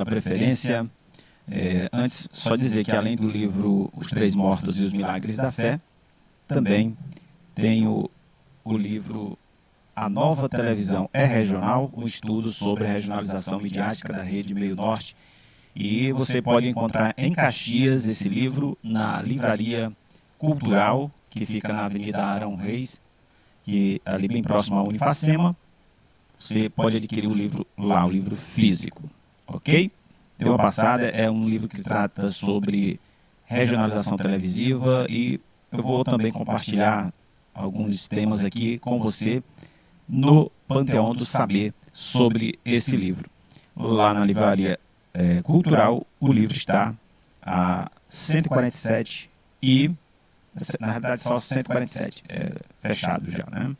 preferência. Antes, só dizer que além do livro Os Três Mortos e os Milagres da Fé, também tenho o livro A Nova Televisão é Regional, um estudo sobre a regionalização midiática da Rede Meio Norte. E você pode encontrar em Caxias esse livro na Livraria Cultural, que fica na Avenida Arão Reis, que é ali bem próximo à Unifacema. Você pode adquirir o livro lá, o livro físico, ok? Deu uma passada, é um livro que trata sobre regionalização televisiva e eu vou também compartilhar alguns temas aqui com você no Panteão do Saber sobre esse livro. Lá na Livraria Cultural, o livro está a 147 e, na realidade, só 147, fechado já, né?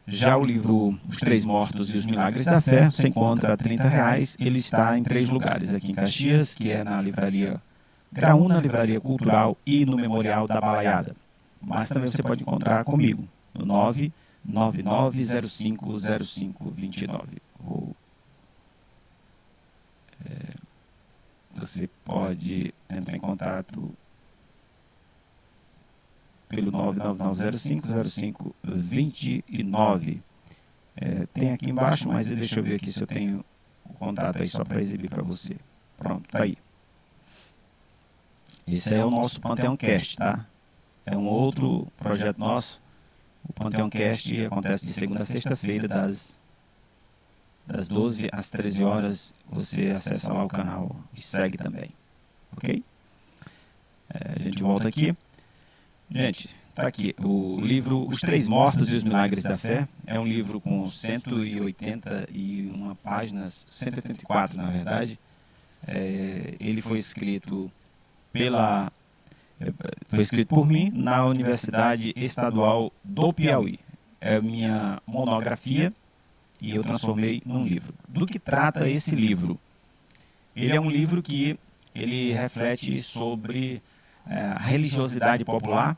Já o livro Os Três Mortos e os Milagres da Fé, você encontra a R$30. Ele está em 3 lugares, aqui em Caxias, que é na Livraria Graúna, Livraria Cultural e no Memorial da Balaiada. Mas também você pode encontrar comigo, no 999050529. Você pode entrar em contato pelo 999050529. Tem aqui embaixo, mas deixa eu ver aqui se eu tenho o contato aí só para exibir para você. Pronto, tá aí. Esse é o nosso Panteão Cast, tá? É um outro projeto nosso. O Panteão Cast acontece de segunda a sexta-feira, das 12 às 13 horas. Você acessa lá o canal e segue também, ok? A gente volta aqui. Gente, está aqui o livro Os Três Mortos e os Milagres da Fé. É um livro com 181 páginas, 184 na verdade. Ele foi escrito por mim na Universidade Estadual do Piauí. É a minha monografia e eu transformei num livro. Do que trata esse livro? Ele é um livro que ele reflete sobre a religiosidade popular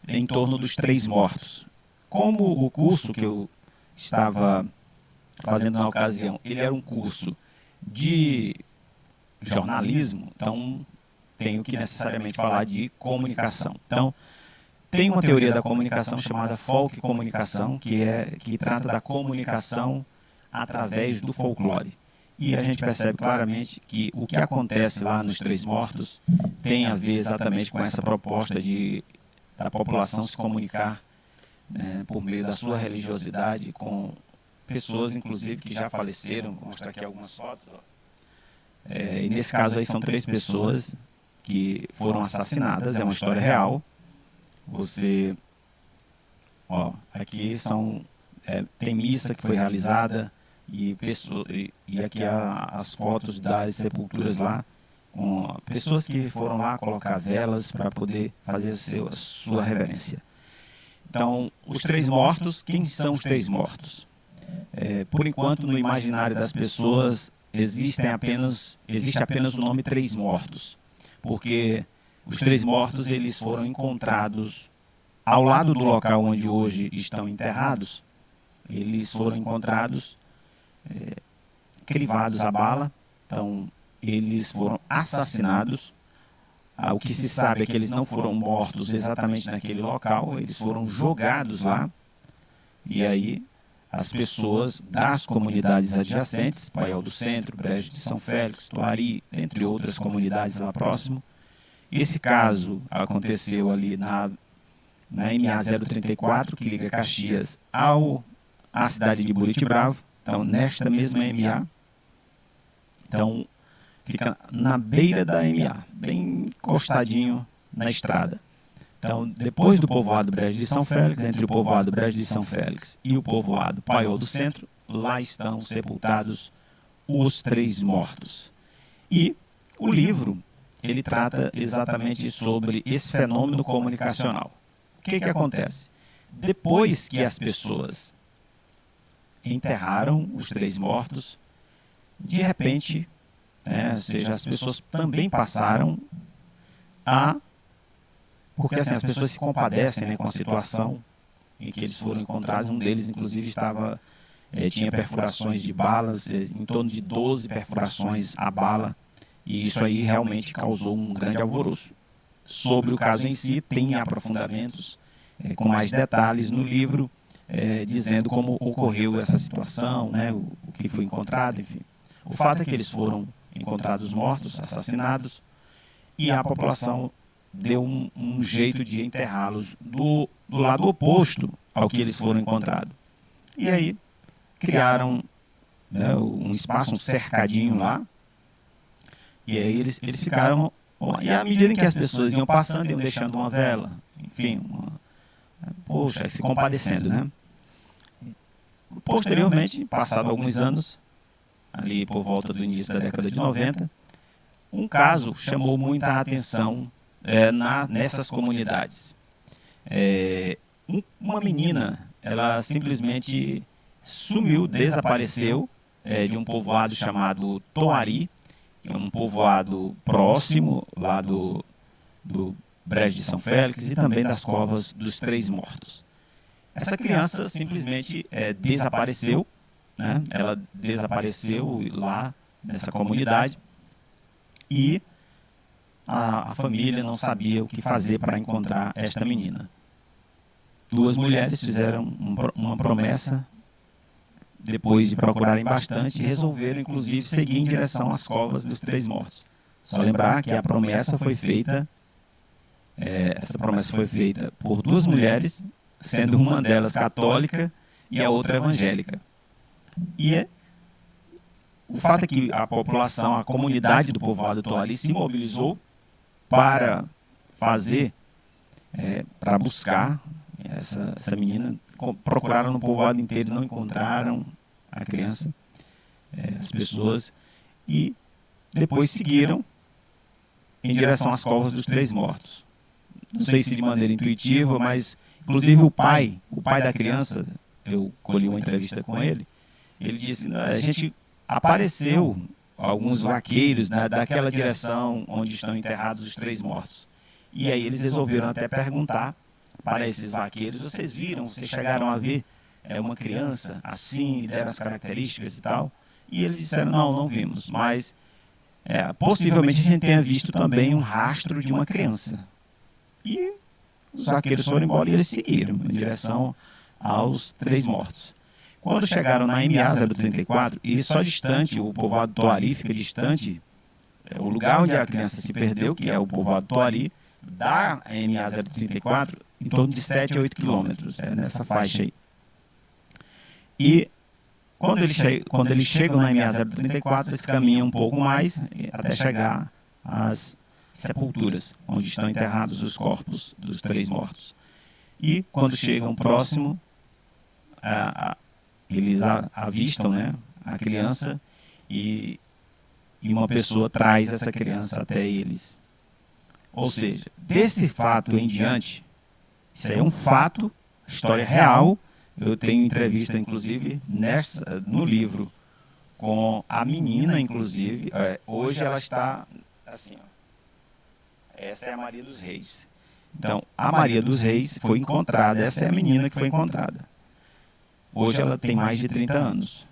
em torno dos Três Mortos. Como o curso que eu estava fazendo na ocasião, ele era um curso de jornalismo, então tenho que necessariamente falar de comunicação. Então, tem uma teoria da comunicação chamada folk comunicação, que trata da comunicação através do folclore. E a gente percebe claramente que o que acontece lá nos Três Mortos tem a ver exatamente com essa proposta da população se comunicar, né, por meio da sua religiosidade com pessoas, inclusive, que já faleceram. Vou mostrar aqui algumas fotos. E nesse caso aí são 3 pessoas que foram assassinadas, é uma história real. Aqui tem missa que foi realizada e aqui as fotos das sepulturas lá, com pessoas que foram lá colocar velas para poder fazer a sua reverência. Então, os Três Mortos, quem são os Três Mortos? Por enquanto, no imaginário das pessoas, existe apenas o nome Três Mortos, porque os Três Mortos eles foram encontrados ao lado do local onde hoje estão enterrados. Eles foram encontrados crivados a bala, então eles foram assassinados. O que se sabe é que eles não foram mortos exatamente naquele local, eles foram jogados lá, e aí as pessoas das comunidades adjacentes, Paiol do Centro, Brejo de São Félix, Tuari, entre outras comunidades lá próximo. Esse caso aconteceu ali na MA 034, que liga Caxias à cidade de Buriti Bravo. Então, nesta mesma MA, então, fica na beira da MA, bem encostadinho na estrada. Então, depois do povoado Brejo de São Félix, entre o povoado Brejo de São Félix e o povoado Paiol do Centro, lá estão sepultados os Três Mortos. E o livro, ele trata exatamente sobre esse fenômeno comunicacional. O que acontece? Depois que as pessoas enterraram os Três Mortos, de repente, ou seja, as pessoas também passaram porque assim, as pessoas se compadecem, né, com a situação em que eles foram encontrados. Um deles, inclusive, estava tinha perfurações de balas, em torno de 12 perfurações a bala, e isso aí realmente causou um grande alvoroço. Sobre o caso em si, tem aprofundamentos com mais detalhes no livro, dizendo como ocorreu essa situação, né, o que foi encontrado, enfim. O fato é que eles foram encontrados mortos, assassinados, e a população deu um jeito de enterrá-los do lado oposto ao que eles foram encontrados. E aí criaram, né, um espaço, um cercadinho lá, e aí eles ficaram, e à medida em que as pessoas iam passando, iam deixando uma vela, enfim, poxa, se compadecendo, né? Posteriormente, passado alguns anos, ali por volta do início da década de 90, um caso chamou muita atenção nessas comunidades. Uma menina, ela simplesmente sumiu, desapareceu de um povoado chamado Toari, que é um povoado próximo lá do Brejo de São Félix e também das Covas dos Três Mortos. Essa criança simplesmente desapareceu, né? Ela desapareceu lá nessa comunidade e a família não sabia o que fazer para encontrar esta menina. Duas mulheres fizeram uma promessa, depois de procurarem bastante, resolveram inclusive seguir em direção às Covas dos Três Mortos. Só lembrar que a promessa foi feita, essa promessa foi feita por duas mulheres, sendo uma delas católica e a outra evangélica. E o fato é que a população, a comunidade do povoado Toari se mobilizou para fazer, para buscar essa menina. Procuraram no povoado inteiro, não encontraram a criança, as pessoas, e depois seguiram em direção às Covas dos Três Mortos. Não sei se de maneira intuitiva, mas inclusive o pai da criança, eu colhi uma entrevista com ele, ele disse, a gente apareceu alguns vaqueiros, né, daquela direção onde estão enterrados os três mortos. E aí eles resolveram até perguntar para esses vaqueiros, vocês chegaram a ver uma criança assim, deram as características e tal? E eles disseram, não vimos, mas possivelmente a gente tenha visto também um rastro de uma criança. E os vaqueiros foram embora e eles seguiram em direção aos três mortos. Quando chegaram na MA 034, e só distante, o povoado Toari fica distante, o lugar onde a criança se perdeu, que é o povoado Toari, da MA 034, em torno de 7 a 8 quilômetros, nessa faixa aí. E quando eles chegam na MA 034, eles caminham um pouco mais até chegar às sepulturas, onde estão enterrados os corpos dos três mortos. E quando chegam próximo, eles avistam, né, a criança e uma pessoa traz essa criança até eles. Ou seja, desse fato em diante, isso aí é um fato, história real. Eu tenho entrevista, inclusive, no livro, com a menina, inclusive. Hoje ela está assim, ó. Essa é a Maria dos Reis. Então, a Maria dos Reis foi encontrada, essa é a menina que foi encontrada. Hoje ela tem mais de 30 anos.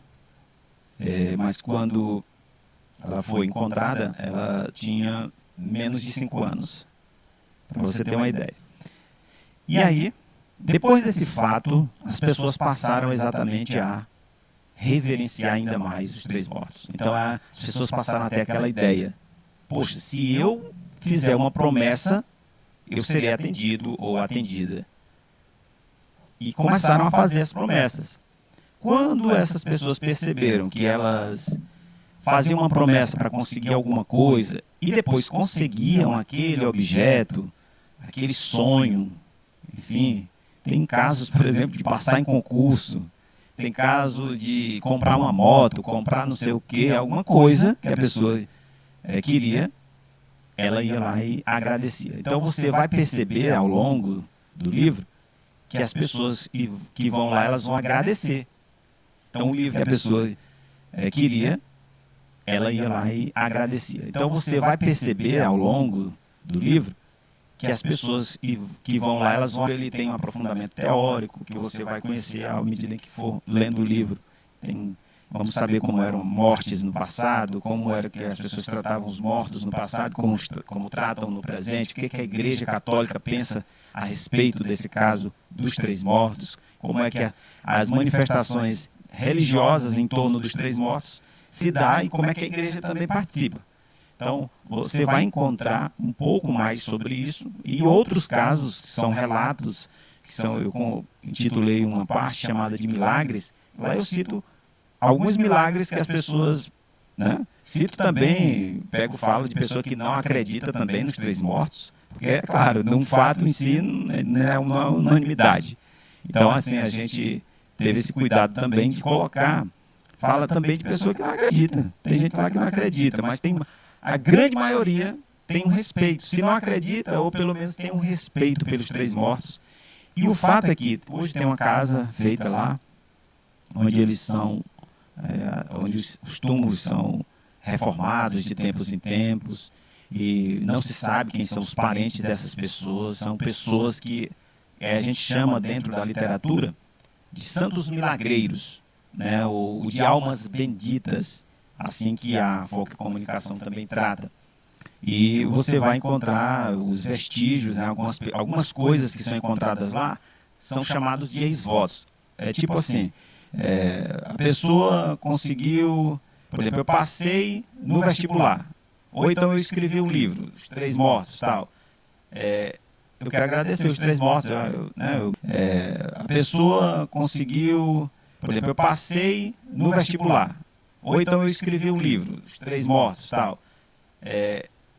Mas quando ela foi encontrada, ela tinha menos de 5 anos. Para você ter uma ideia. E aí, depois desse fato, as pessoas passaram exatamente a reverenciar ainda mais os três mortos. Então, as pessoas passaram a ter aquela ideia. Poxa, se eu fizer uma promessa, eu serei atendido ou atendida. E começaram a fazer as promessas. Quando essas pessoas perceberam que elas faziam uma promessa para conseguir alguma coisa e depois conseguiam aquele objeto, aquele sonho, enfim, tem casos, por exemplo, de passar em concurso, tem caso de comprar uma moto, comprar não sei o que, alguma coisa que a pessoa queria, ela ia lá e agradecia. Então você vai perceber ao longo do livro que as pessoas que vão lá, elas vão agradecer. Então o livro que a pessoa queria, ela ia lá e agradecia. Então você vai perceber ao longo do livro que as pessoas que vão lá, elas vão, ele tem um aprofundamento teórico, que você vai conhecer à medida que for lendo o livro, Vamos saber como eram mortes no passado, como era que as pessoas tratavam os mortos no passado, como tratam no presente, o que a Igreja Católica pensa a respeito desse caso dos 3 mortos, como é que as manifestações religiosas em torno dos 3 mortos se dá e como é que a Igreja também participa. Então, você vai encontrar um pouco mais sobre isso e outros casos que são relatos, eu intitulei uma parte chamada de milagres. Lá eu cito alguns milagres que as pessoas, né? Cito também, falo de pessoa que não acredita também nos 3 mortos, porque, é claro, um fato em si não é uma unanimidade. Então, assim, a gente teve esse cuidado também de colocar, fala também de pessoa que não acredita. Tem gente lá que não acredita, mas a grande maioria tem um respeito. Se não acredita, ou pelo menos tem um respeito pelos 3 mortos. E o fato é que hoje tem uma casa feita lá, onde eles são, onde os túmulos são reformados de tempos em tempos, e não se sabe quem são os parentes dessas pessoas. São pessoas que a gente chama dentro da literatura de santos milagreiros, né, ou de almas benditas, assim que a Folk Comunicação também trata. E você vai encontrar os vestígios, né, algumas coisas que são encontradas lá são chamados de ex-votos. É tipo assim, a pessoa conseguiu, por exemplo, eu passei no vestibular, ou então eu escrevi um livro, Os 3 Mortos, tal. Eu quero agradecer os 3 mortos. A pessoa conseguiu, por exemplo, eu passei no vestibular, ou então eu escrevi um livro, Os 3 Mortos, tal.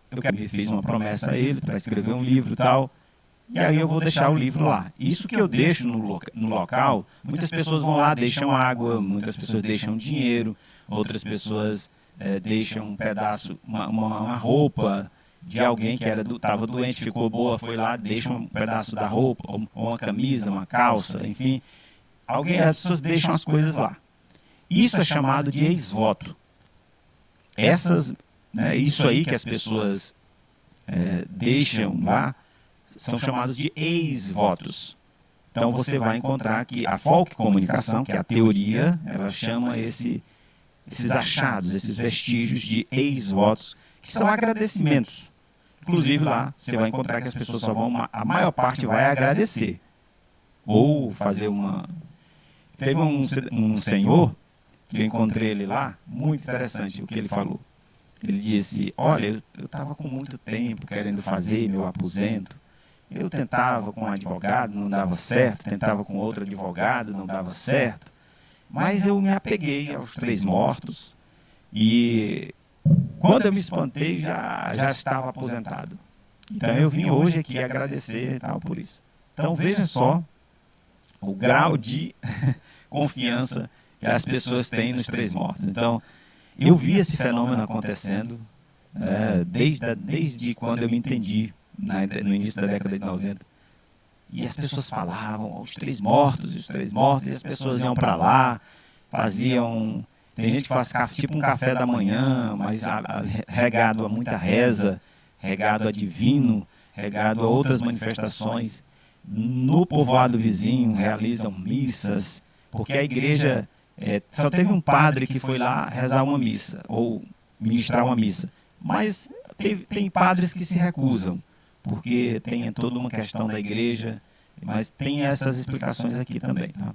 Eu fiz uma promessa a ele para escrever um livro e tal, e aí eu vou deixar o livro lá. Isso que eu deixo no local, muitas pessoas vão lá, deixam água, muitas pessoas deixam dinheiro, outras pessoas deixam um pedaço, uma roupa de alguém que estava doente, ficou boa, foi lá, deixa um pedaço da roupa, ou uma camisa, uma calça, enfim. As pessoas deixam as coisas lá. Isso é chamado de ex-voto. Isso aí que as pessoas deixam lá são chamados de ex-votos. Então você vai encontrar que a Folk Comunicação, que é a teoria, ela chama esses achados, esses vestígios de ex-votos, que são agradecimentos. Inclusive lá você vai encontrar que as pessoas a maior parte vai agradecer. Ou fazer Teve um senhor que eu encontrei ele lá, muito interessante o que ele falou. Ele disse, olha, eu estava com muito tempo querendo fazer meu aposento. Eu tentava com um advogado, não dava certo, tentava com outro advogado, não dava certo. Mas eu me apeguei aos 3 mortos e quando eu me espantei já estava aposentado. Então eu vim hoje aqui agradecer e tal por isso. Então veja só o grau de confiança que as pessoas têm nos 3 mortos. Então eu vi esse fenômeno acontecendo desde quando eu me entendi, no início da década de 90. E as pessoas falavam, os 3 mortos, e os 3 mortos, e as pessoas iam para lá, faziam... Tem gente que faz tipo um café da manhã, mas regado a muita reza, regado a divino, regado a outras manifestações. No povoado vizinho realizam missas, porque a igreja... só teve um padre que foi lá rezar uma missa, ou ministrar uma missa. Mas tem padres que se recusam, porque tem toda uma questão da igreja, mas tem essas explicações aqui também. Tá?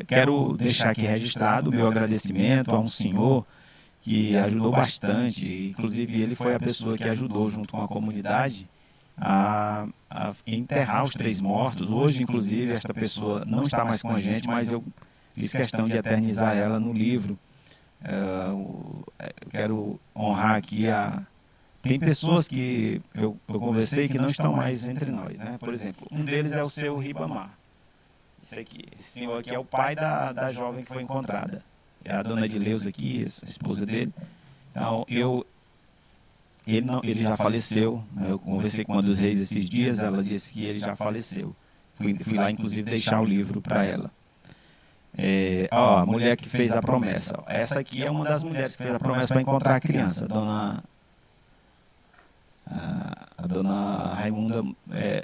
Quero deixar aqui registrado o meu agradecimento a um senhor que ajudou bastante, inclusive ele foi a pessoa que ajudou junto com a comunidade a enterrar os 3 mortos. Hoje, inclusive, esta pessoa não está mais com a gente, mas eu fiz questão de eternizar ela no livro. Eu quero honrar aqui Tem pessoas que eu conversei que não estão mais entre nós, né? Por exemplo, um deles é o seu Ribamar. Esse senhor aqui é o pai da jovem que foi encontrada. É a dona Edileuza aqui, a esposa dele. Então, ele já faleceu, né? Eu conversei com uma dos reis esses dias, ela disse que ele já faleceu. Fui lá, inclusive, deixar o livro para ela. A mulher que fez a promessa. Essa aqui é uma das mulheres que fez a promessa para encontrar a criança, a dona Raimunda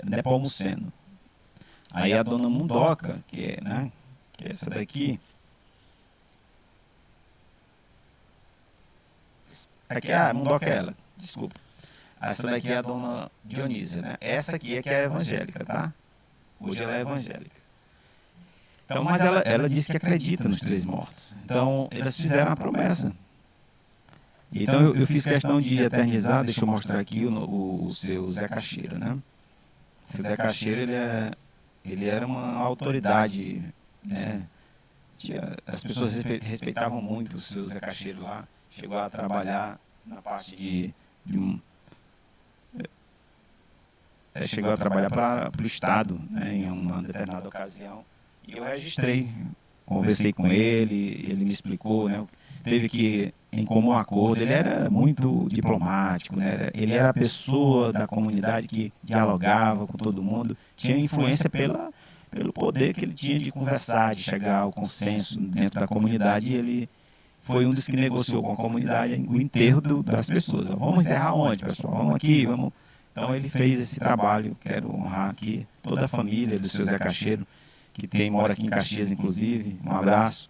Nepomuceno. Aí a dona Mundoca, que é essa daqui, Aqui é a Mundoquela, desculpa. Essa daqui é a dona Dionísia, né? Essa aqui é que é evangélica, tá? Hoje ela é evangélica. Então, mas ela disse que acredita nos 3 mortos. Então, eles fizeram a promessa. Então, eu fiz questão de eternizar, deixa eu mostrar aqui o seu Zé Caixeira, né? O seu Zé Caixeira, ele era uma autoridade, né? As pessoas respeitavam muito o seu Zé Caixeira lá. Chegou a trabalhar na parte chegou a trabalhar para o Estado, né, em uma determinada ocasião. E eu registrei, conversei com ele me explicou, né, teve que, em comum acordo, ele era muito diplomático, né, ele era a pessoa da comunidade que dialogava com todo mundo, tinha influência pelo poder que ele tinha de conversar, de chegar ao consenso dentro da comunidade, e ele foi um dos que negociou com a comunidade o enterro das pessoas. Vamos enterrar onde, pessoal? Vamos aqui, vamos... Então ele fez esse trabalho, quero honrar aqui toda a família do seu Zé Caixeiro, que mora aqui em Caxias, inclusive, um abraço.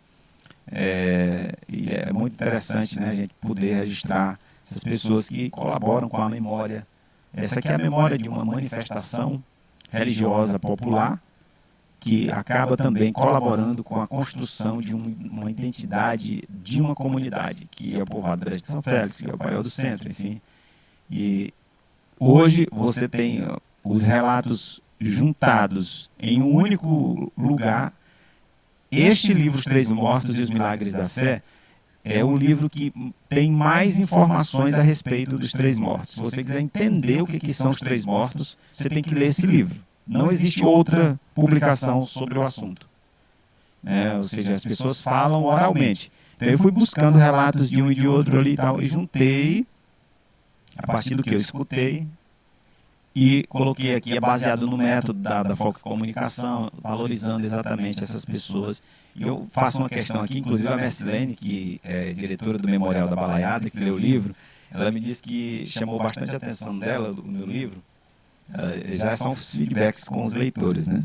E é muito interessante, né, a gente poder registrar essas pessoas que colaboram com a memória. Essa aqui é a memória de uma manifestação religiosa popular, que acaba também colaborando com a construção de uma identidade de uma comunidade, que é o povoado da Brecha de São Félix, que é o Paiol do Centro, enfim. E hoje você tem os relatos juntados em um único lugar. Este livro, Os 3 Mortos e os Milagres da Fé, é o livro que tem mais informações a respeito dos 3 mortos. Se você quiser entender o que são os 3 mortos, você tem que ler esse livro. Não existe outra publicação sobre o assunto. Ou seja, as pessoas falam oralmente. Então eu fui buscando relatos de um e de outro ali e tal, e juntei, a partir do que eu escutei, e coloquei aqui, é baseado no método da Foco Comunicação, valorizando exatamente essas pessoas. E eu faço uma questão aqui, inclusive a Messilene, que é diretora do Memorial da Balaiada, que leu o livro, ela me disse que chamou bastante a atenção dela, do meu livro, já são os feedbacks com os leitores, né?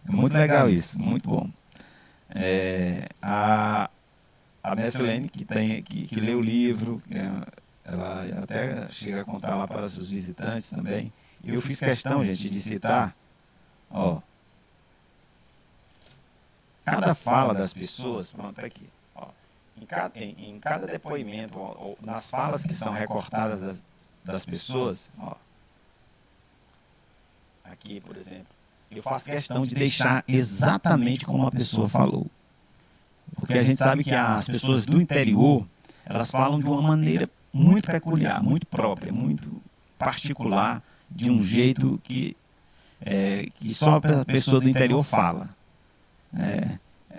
É muito legal isso, muito bom. A Messilene, que lê o livro, ela até chega a contar lá para os visitantes também. Eu fiz questão, gente, de citar, cada fala das pessoas, pronto, aqui, em cada depoimento, nas falas que são recortadas das pessoas, aqui, por exemplo, eu faço questão de deixar exatamente como a pessoa falou. Porque a gente sabe que as pessoas do interior, elas falam de uma maneira muito peculiar, muito própria, muito particular, de um jeito que só a pessoa do interior fala.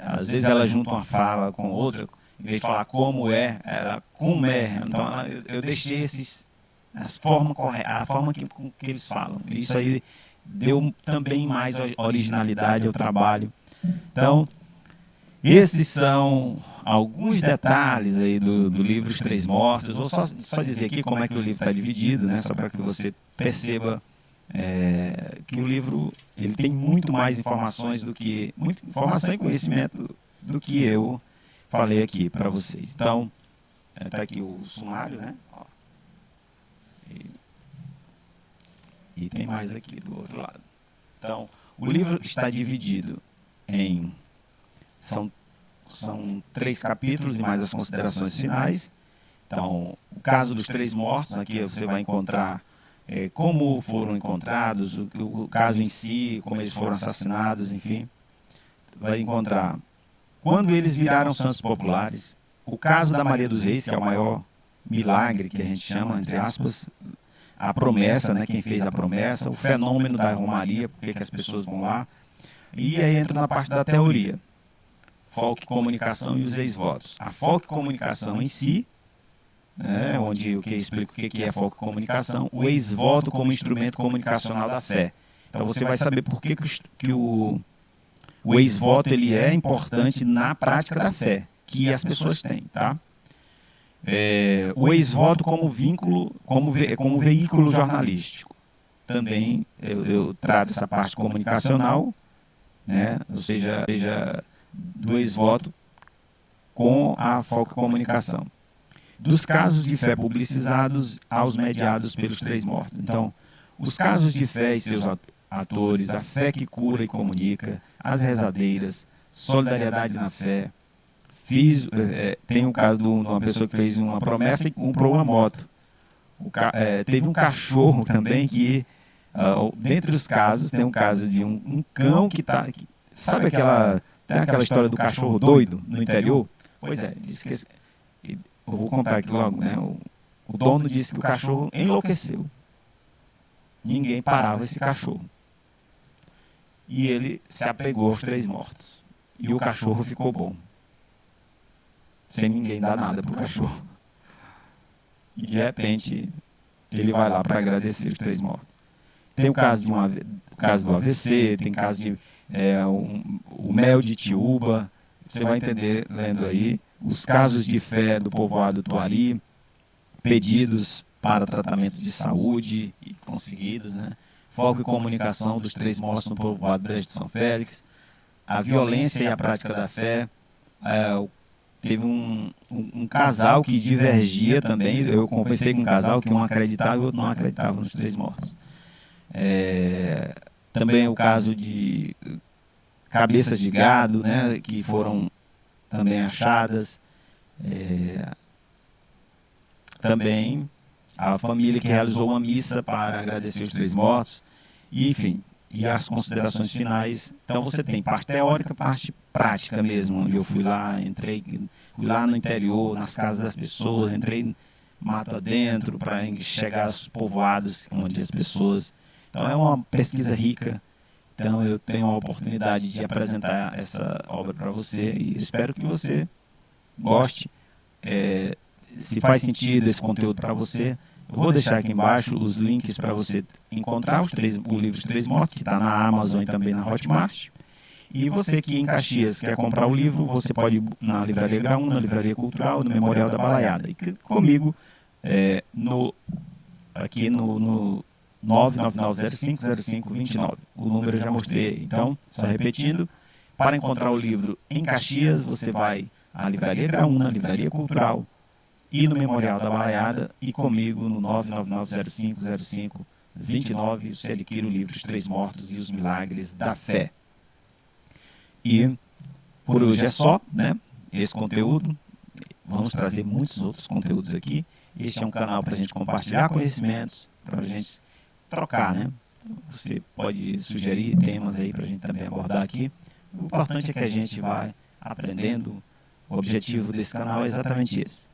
Às vezes ela junta uma fala com outra, em vez de falar como é, ela como é. Então eu deixei a forma que eles falam. Isso aí deu também mais originalidade ao trabalho. Então, esses são alguns detalhes aí do livro Os 3 Mortos. Vou só dizer aqui como é que o livro está dividido, né? Só para que você perceba que o livro ele tem muito mais informações muita informação e conhecimento do que eu falei aqui para vocês. Então, está aqui o sumário, né? E tem mais aqui do outro lado. Então, o livro está dividido em... São 3 capítulos e mais as considerações finais. Então, o caso dos 3 mortos, aqui você vai encontrar como foram encontrados, o caso em si, como eles foram assassinados, enfim. Vai encontrar quando eles viraram santos populares, o caso da Maria dos Reis, que é o maior milagre que a gente chama, entre aspas, a promessa, né, quem fez a promessa, o fenômeno da Romaria, porque que as pessoas vão lá, e aí entra na parte da teoria. Foco Comunicação e os ex-votos. A Foco Comunicação em si, onde eu explico o que é Foco Comunicação, o ex-voto como instrumento comunicacional da fé. Então você vai saber por que o ex-voto ele é importante na prática da fé, que as pessoas têm, tá? O ex-voto como vínculo, como veículo jornalístico. Também eu trato essa parte comunicacional, né? Ou seja, do ex-voto com a Foco Comunicação. dos casos de fé publicizados aos mediados pelos três mortos. Então, os casos de fé e seus atores, a fé que cura e comunica, as rezadeiras, solidariedade na fé. Tem um caso de uma pessoa que fez uma promessa e comprou uma moto. Teve um cachorro também que, dentre os casos, tem um caso de um cão que está... Sabe tem aquela história do cachorro doido no interior? Pois é, disse que... Eu vou contar aqui logo, né? O dono disse que o cachorro enlouqueceu. Ninguém parava esse cachorro. E ele se apegou aos três mortos. E o cachorro ficou bom. Sem ninguém dar nada pro cachorro. E de repente, ele vai lá para agradecer os três mortos. Tem o caso, caso do AVC, tem caso de o mel de Tiúba. Você vai entender lendo aí. Os casos de fé do povoado Tuari, pedidos para tratamento de saúde e conseguidos, né? Foco e comunicação dos três mortos no povoado Brejo de São Félix, a violência e a prática da fé. Teve um casal que divergia também. Eu conversei com um casal que um acreditava e o outro não acreditava nos três mortos. Também o caso de cabeças de gado, né, que foram também achadas. Também a família que realizou uma missa para agradecer os três mortos. E, enfim, e as considerações finais. Então você tem parte teórica, parte prática mesmo, onde eu fui lá no interior, nas casas das pessoas, entrei mato adentro para chegar aos povoados onde as pessoas... Então é uma pesquisa rica. Então eu tenho a oportunidade de apresentar essa obra para você e espero que você goste. Se faz sentido esse conteúdo para você, eu vou deixar aqui embaixo os links para você encontrar o livro Os Três Mortos, que está na Amazon e também na Hotmart. E você que em Caxias quer comprar o livro, você pode ir na Livraria Graúna, na Livraria Cultural, no Memorial da Balaiada. E comigo, aqui no 999050529. O número eu já mostrei. Então, só repetindo, para encontrar o livro em Caxias, você vai à Livraria Graúna, Livraria Cultural e no Memorial da Balaiada, e comigo no 999050529 você adquire o livro Os Três Mortos e os Milagres da Fé. E por hoje é só, né? Esse conteúdo. Vamos trazer muitos outros conteúdos aqui. Este é um canal para a gente compartilhar conhecimentos, para a gente trocar, né? Você pode sugerir temas aí para a gente também abordar aqui. O importante é que a gente vai aprendendo. O objetivo desse canal é exatamente esse.